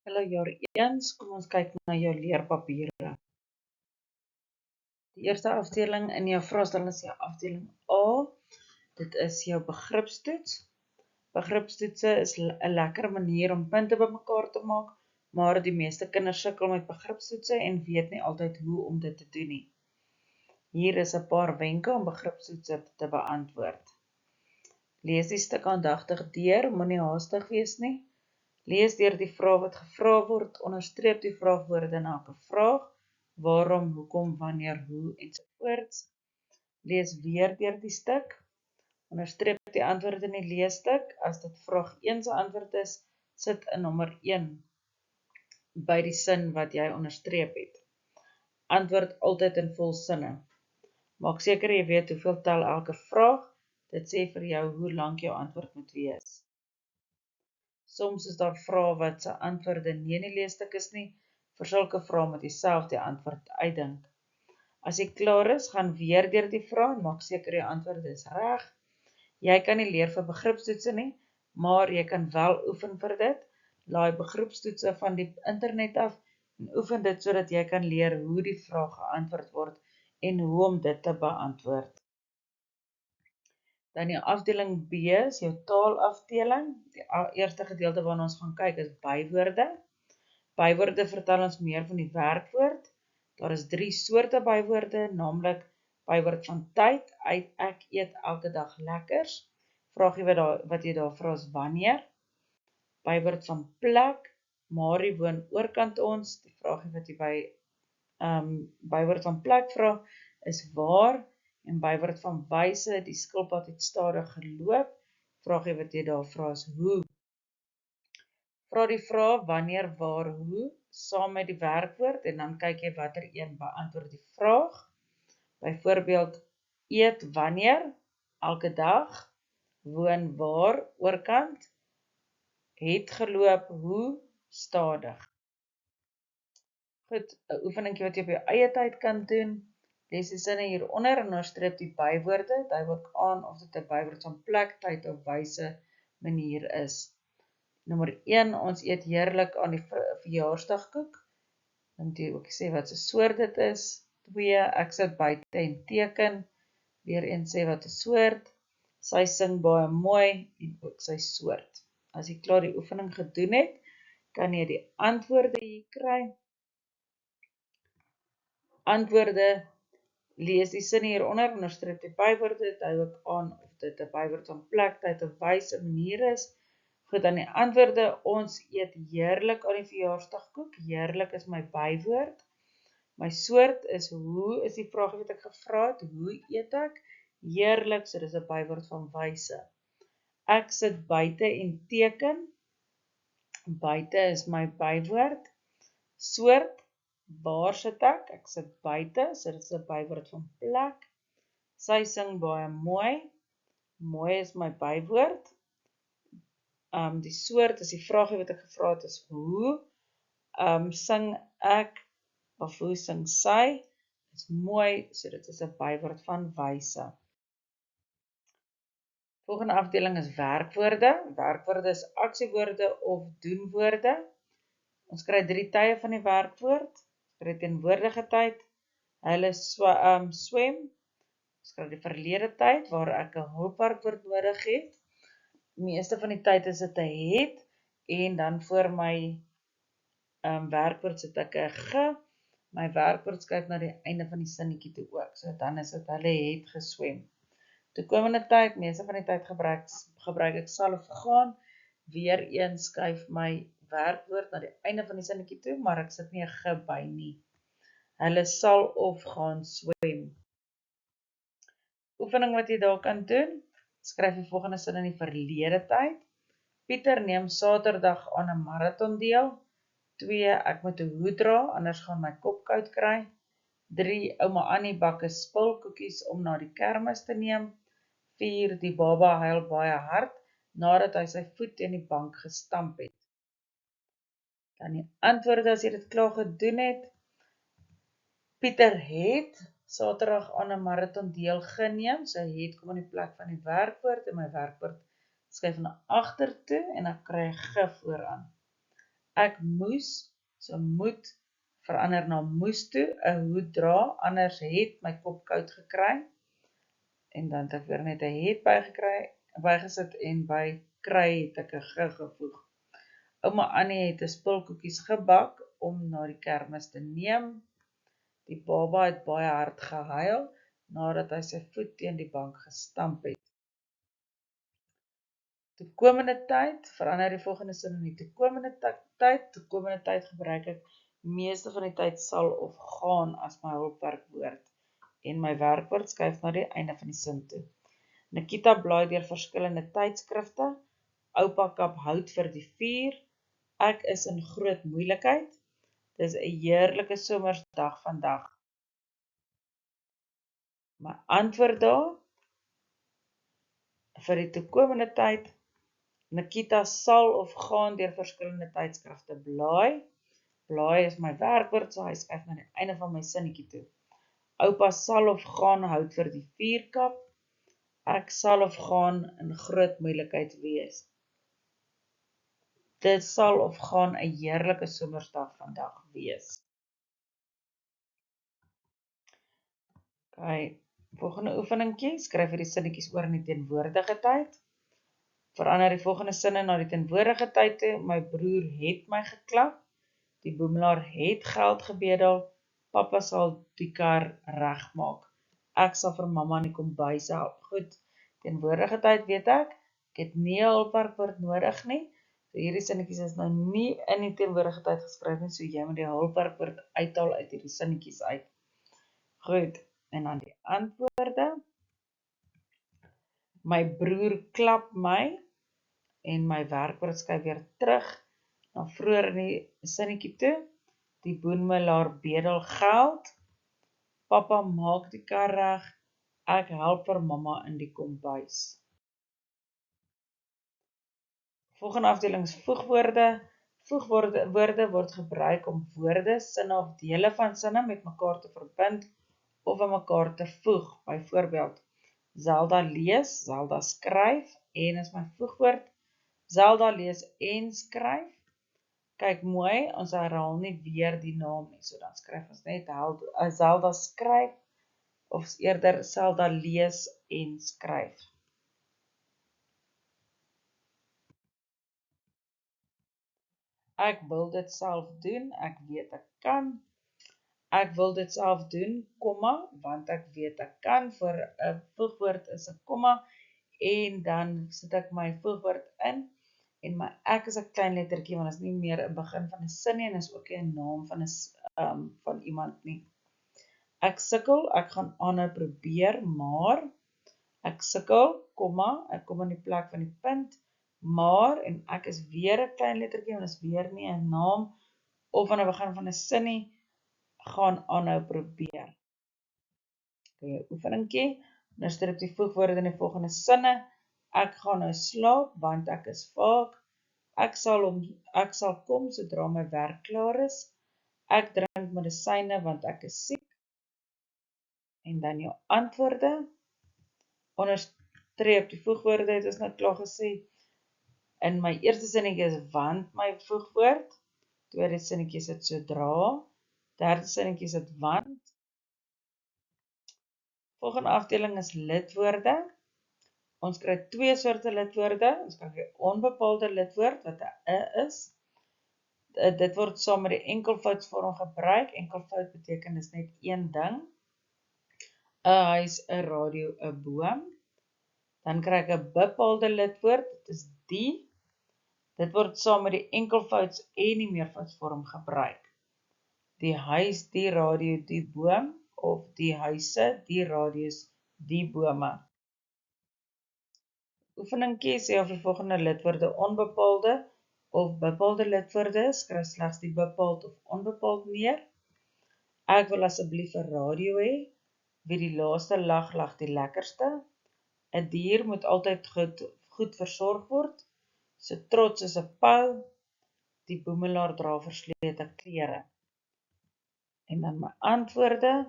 Hallo jaar 1, kom ons kyk na jou leerpapiere. Die eerste afdeling in jou vraestel is jou afdeling A. Dit is jou begripstoets. Begripstoetse is 'n lekker manier om punte bymekaar te maak, maar die meeste kinders sukkel met begripstoetse en weet nie altyd hoe om dit te doen nie. Hier is 'n paar wenke om begripstoetse te beantwoord. Lees die stuk aandagtig deur, moenie haastig wees nie. Lees deur die vraag wat gevra word, onderstreep die vraagwoorde na elke vraag, waarom, hoekom, wanneer, hoe, ensovoorts. Lees weer deur die stuk, onderstreep die antwoorde in die leesstuk, as dit vraag 1 se antwoord is, sit in nommer 1 by die sin wat jy onderstreep het. Antwoord altyd in volsinne. Maak seker jy weet hoeveel tel elke vraag, dit sê vir jou hoe lank jou antwoord moet wees. Soms is daar vrae wat se antwoorde nie in die leesstuk is nie, vir sulke vrae moet jy self die antwoord uitdink. As jy klaar is, gaan weer deur die vrae en maak seker jou antwoorde is reg. Jy kan nie leer vir begripstoetse nie, maar jy kan wel oefen vir dit. Laai begripstoetse van die internet af en oefen dit sodat jy kan leer hoe die vraag geantwoord word en hoe om dit te beantwoord. Dan die afdeling B is jou taalafdeling. Die eerste gedeelte waarna ons gaan kyk is bywoorde. Bywoorde vertel ons meer van die werkwoord. Daar is 3 soorte bywoorde, naamlik bywoord van tyd, ek eet elke dag lekkers. Vraagie wat jy daar vra is wanneer. Bywoord van plek, Marie woon oorkant ons. Die vraagie wat jy by bywoord van plek vra is waar. En bywoord van wyse, die skilpad het stadig geloop. Vraagie wat jy daar vra is hoe. Vra die vraag wanneer, waar, hoe, saam met die werkwoord en dan kyk jy watter een beantwoord die vraag. Byvoorbeeld, eet wanneer, elke dag, woon waar, oorkant, het geloop, hoe, stadig. Goed, 'n oefeningkie wat jy op jou eie tyd kan doen. Lees die sinne hieronder en onderstreep die bywoorde, dui ook aan of dit 'n bywoord van plek, tyd of wyse manier is. Nommer 1, ons eet heerlik aan die verjaarsdagkoek. Dan moet jy ook sê wat se soort dit is. 2, ek sit buite en teken. Weer een sê wat 'n soort. Sy sing baie mooi en ook sy soort. As jy klaar die oefening gedoen het, kan jy die antwoorde hier kry. Antwoorde, lees die sin hieronder, onderstreep die bywoorde, dui ook aan of dit 'n bywoord van plek, tyd of wyse manier is. Goed, dan die antwoorde, ons eet heerlik aan die verjaarsdagkoek. Heerlik is my bywoord. My soort is hoe, is die vraag wat ek gevra het, hoe eet ek? Heerlik, so dis 'n bywoord van wyse. Ek sit buite en teken. Buite is my bywoord. Soort, waar sit ek? Ek sit buite, so dit is 'n bywoord van plek. Sy sing baie mooi. Mooi is my bywoord. Die soort is die vraagie wat ek gevra het is hoe. Sing ek of hoe sing sy? Dit is mooi, so dit is 'n bywoord van wyse. Volgende afdeling is werkwoorde. Werkwoorde is aksiewoorde of doenwoorde. Ons kry 3 tye van die werkwoord. Ons kry teenwoordige tyd. Hulle swem. Ons kry die verlede tyd waar ek 'n hulpwerkwoord nodig het. Die meeste van die tyd is dit 'n het en dan voor my werkwoord sit ek 'n ge. My werkwoord skuif na die einde van die sinnetjie toe ook. So dan is dit hulle het geswem. Toekomende tyd, meeste van die tyd gebruik ek sal of gaan. Weereens skuif my werkwoord na die einde van die sinnetjie toe, maar ek sit nie 'n ge by nie. Hulle sal of gaan swem. Oefening wat jy daar kan doen, skryf die volgende sin in die verlede tyd. Pieter neem Saterdag aan 'n marathon deel. 2, ek moet 'n hoed dra, anders gaan my kop koud kry. 3, ouma Annie bak 'n spilkoekies om na die kermis te neem. 4, die baba huil baie hard nadat hy sy voet teen die bank gestamp het. Dan die antwoorde as jy dit klaar gedoen het. Pieter het Saterdag aan 'n marathon deelgeneem. So het kom in die plek van die werkwoord en my werkwoord skuif na agtertoe en dan kry ek ge vooraan. Ek moes, so moet verander na moes toe, 'n hoed dra, anders het my kop koud gekry. En dan het ek weer net 'n het bygesit en by kry het ek 'n g gevoeg. Ouma Annie het 'n spulkoekies gebak om na die kermis te neem. Die baba het baie hard gehuil nadat hy sy voet teen die bank gestamp het. Toekomende tyd, verander die volgende sin in die toekomende tyd gebruik ek meeste van die tyd sal of gaan as my hulpwerkwoord en my werkwoord skuif na die einde van die sin toe. Nikita blaai deur verskillende tydskrifte. Oupa kap hout vir die vuur. Ek is in groot moeilikheid. Dis 'n heerlike somersdag vandag. My antwoord daar vir die toekomende tyd. Nikita sal of gaan deur verskillende tydskrifte blaai. Blaai is my werkwoord, so hy skuif na die einde van my sinnetjie toe. Oupa sal of gaan hout vir die vuur kap. Ek sal of gaan in groot moeilikheid wees. Dit sal of gaan 'n heerlike somersdag vandag wees. Okay, volgende oefeningkie, skryf hierdie sinnetjies oor in die teenwoordige tyd. Verander die volgende sinne na die teenwoordige tyd toe. My broer het my geklap. Die boemelaar het geld gebedel. Pappa sal die kar regmaak. Ek sal vir mamma in die kombuis help. Goed, teenwoordige tyd weet ek het nie 'n hulpwerkwoord nodig nie. So hierdie sinnetjies is nou nie in die teenwoordige tyd geskryf nie, so jy moet die hulpwerkwoord uithaal uit hierdie sinnetjies uit. Goed, en dan die antwoorde. My broer klap my en my werkwoord skuif weer terug na vroeër in die sinnetjie toe. Die boemelaar bedel geld. Pappa maak die kar reg. Ek help vir mamma in die kombuis. Volgende afdeling is voegwoorde. Voegwoorde word gebruik om woorde, sinne of dele van sinne met mekaar te verbind of aan mekaar te voeg. Byvoorbeeld, Zelda lees, Zelda skryf en is my voegwoord. Zelda lees en skryf. Kyk mooi, ons herhaal nie weer die naam nie, so dan skryf ons net Zelda skryf of eerder Zelda lees en skryf. Ek wil dit self doen, ek weet ek kan. Ek wil dit self doen, komma, want ek weet ek kan. Voor 'n voegwoord is 'n komma en dan sit ek my voegwoord in en my ek is 'n klein lettertjie want dit is nie meer 'n begin van 'n sin nie en is ook nie 'n naam van iemand nie. Ek sukkel, ek gaan aanhou probeer, maar ek sukkel, komma, ek kom in die plek van die punt, maar en ek is weer 'n klein lettertjie want dit is weer nie 'n naam of aan 'n begin van 'n sin nie. Gaan aanhou probeer. Okay, oefeningkie. Onderstreep die voegwoorde in die volgende sinne. Ek gaan nou slaap want ek is vaak. Ek sal kom sodra my werk klaar is. Ek drink medisyne want ek is siek. En dan jou antwoorde. Onderstreep die voegwoorde, het ons nou klaar gesê. In my eerste sinnetjie is want my voegwoord. Tweede sinnetjie is dit sodra. Derde sinnetjie is dit want. Volgende afdeling is lidwoorde. Ons kry twee soorte lidwoorde. Ons kry 'n onbepaalde lidwoord wat 'n is. Dit word saam met die enkelvoudsvorm gebruik. Enkelvoud beteken dis net een ding. 'n huis, 'n radio, 'n boom. Dan kry ek 'n bepaalde lidwoord. Dit is die. Dit word saam met die enkelvouds en die meervoudsvorm gebruik. Die huis, die radio, die boom of die huise, die radios, die bome. Oefeningkie sê of die volgende lidwoorde onbepaalde of bepaalde lidwoorde is, skryf slegs die bepaald of onbepaald neer. Ek wil asseblief 'n radio hê. Wie die laaste lag, lag die lekkerste. 'n Dier moet altyd goed versorg word. So trots is 'n pauw. Die boemelaar dra verslete klere. En dan my antwoorde.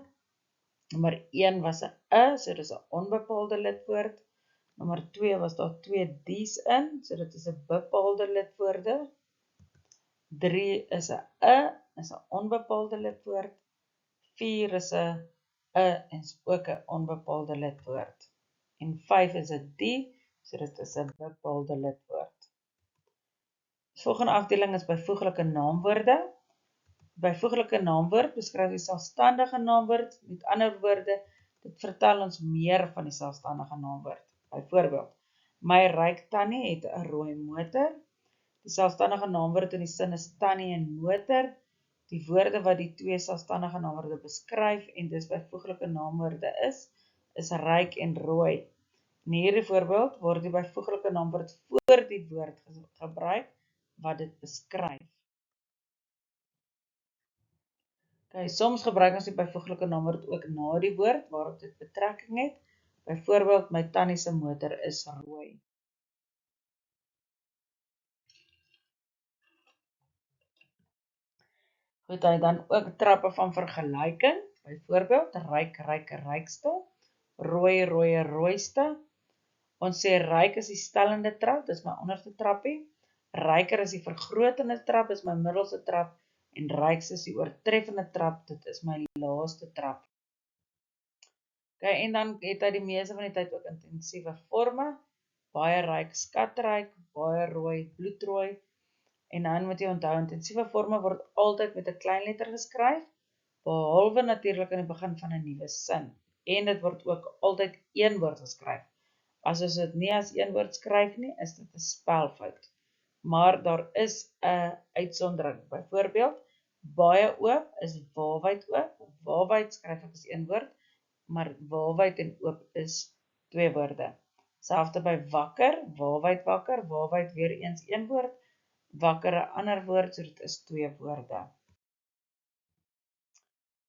Nommer 1 was 'n so dis 'n onbepaalde lidwoord. Nommer 2 was daar 2 die's in, so dit is 'n bepaalde lidwoorde. 3 is 'n is 'n onbepaalde lidwoord. 4 is 'n en is ook 'n onbepaalde lidwoord. En 5 is 'n die, so dit is 'n bepaalde lidwoord. Die volgende afdeling is byvoeglike naamwoorde. Byvoeglike naamwoord beskryf die selfstandige naamwoord. Met ander woorde, dit vertel ons meer van die selfstandige naamwoord. Byvoorbeeld, my ryk tannie het 'n rooi motor. Die selfstandige naamwoord in die sin is tannie en motor. Die woorde wat die twee selfstandige naamwoorde beskryf en dis byvoeglike naamwoorde is ryk en rooi. In hierdie voorbeeld word die byvoeglike naamwoord voor die woord gebruik wat dit beskryf. Okay, soms gebruik ons die byvoeglike naamwoord ook na die woord waarop dit betrekking het. Byvoorbeeld, my tannie se motor is rooi. Goed, hy dan ook trappe van vergelyking. Byvoorbeeld, ryk, rykste, rooi, rooiste. Ons sê ryk is die stellende trap, dis my onderste trappie. Ryker is die vergrotende trap, dis my middelste trap. En rykste is die oortreffende trap, dit is my laaste trap. Okay, en dan het hy die meeste van die tyd ook intensiewe forme. Baie ryk, skatryk, baie rooi, bloedrooi. En dan moet jy onthou, intensiewe forme word altyd met 'n klein letter geskryf, behalwe natuurlik in die begin van 'n nuwe sin. En dit word ook altyd een woord geskryf. As ons dit nie as een woord skryf nie, is dit 'n spelfout. Maar daar is 'n uitsondering. Byvoorbeeld, baie oop is waawyd oop. Waawyd skryf ek as een woord, maar waawyd en oop is twee woorde. Selfs by wakker, waawyd weer eens een woord, wakker 'n ander woord, so dit is twee woorde.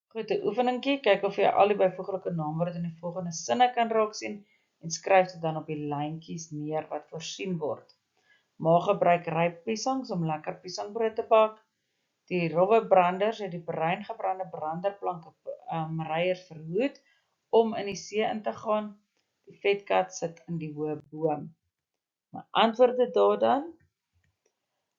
Goed, 'n oefeningkie, kyk of jy al die byvoeglike naamwoorde in die volgende sinne kan raak sien en skryf dit dan op die lyntjies neer wat voorsien word. Ma gebruik ryp piesangs om lekker piesangbrood te bak. Die rowwe branders het die breingebrande branderplanke ryers verhoed om in die see in te gaan. Die vetkat sit in die hoë boom. My antwoorde daardan: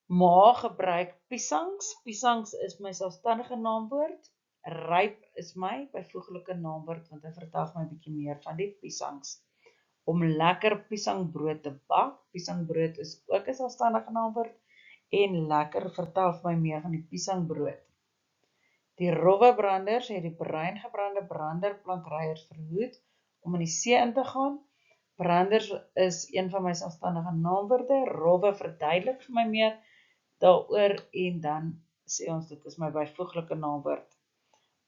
ma gebruik piesangs. Piesangs is my selfstandige naamwoord. Ryp is my byvoeglike naamwoord want hy vertel my 'n bietjie meer van die piesangs. Om lekker piesangbrood te bak. Piesangbrood is ook 'n selfstandige naamwoord en lekker vertel vir my meer van die piesangbrood. Die rowwe branders het die breingebrande branderplankryers verhoed om in die see in te gaan. Branders is een van my selfstandige naamwoorde. Rowwe verduidelik vir my meer daaroor en dan sê ons dit is my byvoeglike naamwoord.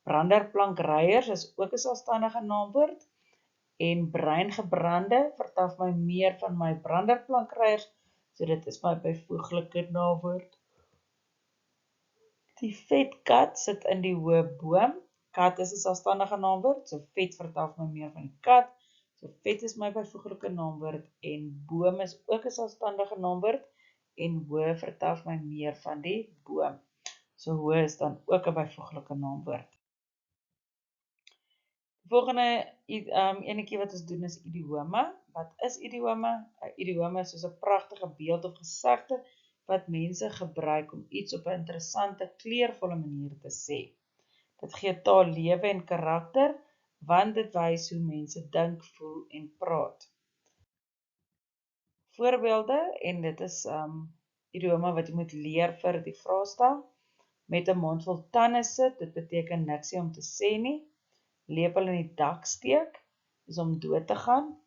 Branderplankryers is ook 'n selfstandige naamwoord. En breingebrande vertel my meer van my branderplankryers, so dit is my byvoeglike naamwoord. Die vetkat sit in die hoë boom. Kat is 'n selfstandige naamwoord, so vet vertel my meer van die kat. So vet is my byvoeglike naamwoord en boom is ook 'n selfstandige naamwoord en hoë vertel my meer van die boom. So hoë is dan ook 'n byvoeglike naamwoord. Die volgende enetjie wat ons doen is idiome. Wat is idiome? 'n Idiome is soos 'n pragtige beeld of gesegde wat mense gebruik om iets op 'n interessante, kleurvolle manier te sê. Dit gee taal lewe en karakter, want dit wys hoe mense dink, voel en praat. Voorbeelde, en dit is idiome wat jy moet leer vir die vraestel. Met 'n mond vol tande sit, dit beteken niks om te sê nie. Lepel in die dak steek, is om dood te gaan.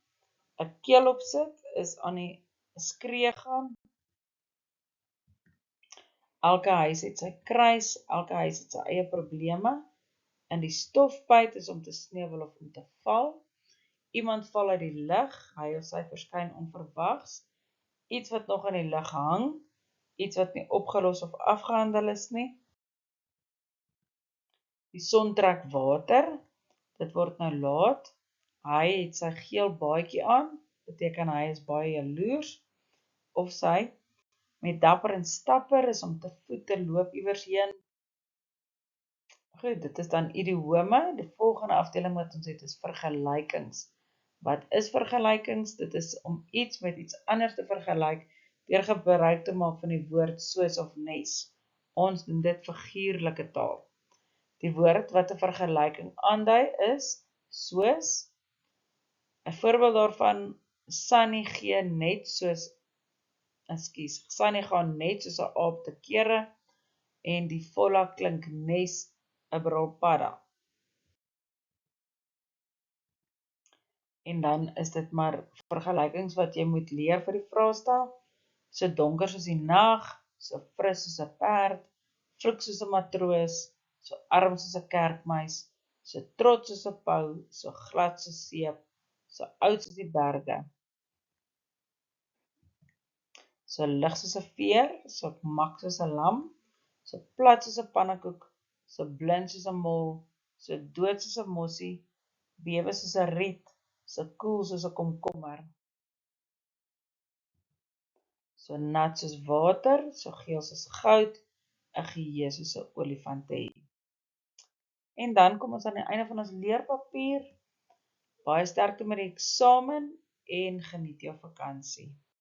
'n Keel opsit, is aan die skree gaan. Elke huis het sy kruis, elke huis het sy eie probleme. In die stofbyt is om te sneuwel of om te val. Iemand val uit die lug, hy of sy verskyn onverwags. Iets wat nog in die lug hang, iets wat nie opgelos of afgehandel is nie. Die son trek water, dit word nou laat. Hy het sy geel baadjie aan, beteken hy is baie jaloers. Of sy met dapper en stapper is om te voet te loop iewers heen. Goed, dit is dan idiome. Die volgende afdeling wat ons het is vergelykings. Wat is vergelykings? Dit is om iets met iets anders te vergelyk deur gebruik te maak van die woord soos of nes. Ons noem dit figuurlike taal. Die woord wat 'n vergelyking aandui is soos, 'n voorbeeld daarvan, Sunny gaan net soos 'n aap te kere en die volla klink nes 'n brulpadda. En dan is dit maar vergelykings wat jy moet leer vir die vraestel. So donker soos die nag, so fris soos 'n perd, vloek soos 'n matroos, so arm soos 'n kerkmuis, so trots soos 'n pou, so glad soos seep, so oud soos die berge, so lig soos 'n veer, so mak soos 'n lam, so plat soos 'n pannekoek, so blind soos 'n mol, so dood soos 'n mossie, bewe soos 'n riet, so koel soos 'n komkommer, so nat soos water, so geel soos goud, 'n geheue soos 'n olifant te hê. En dan kom ons aan die einde van ons leerpapier. Baie sterkte met die eksamen en geniet jou vakansie.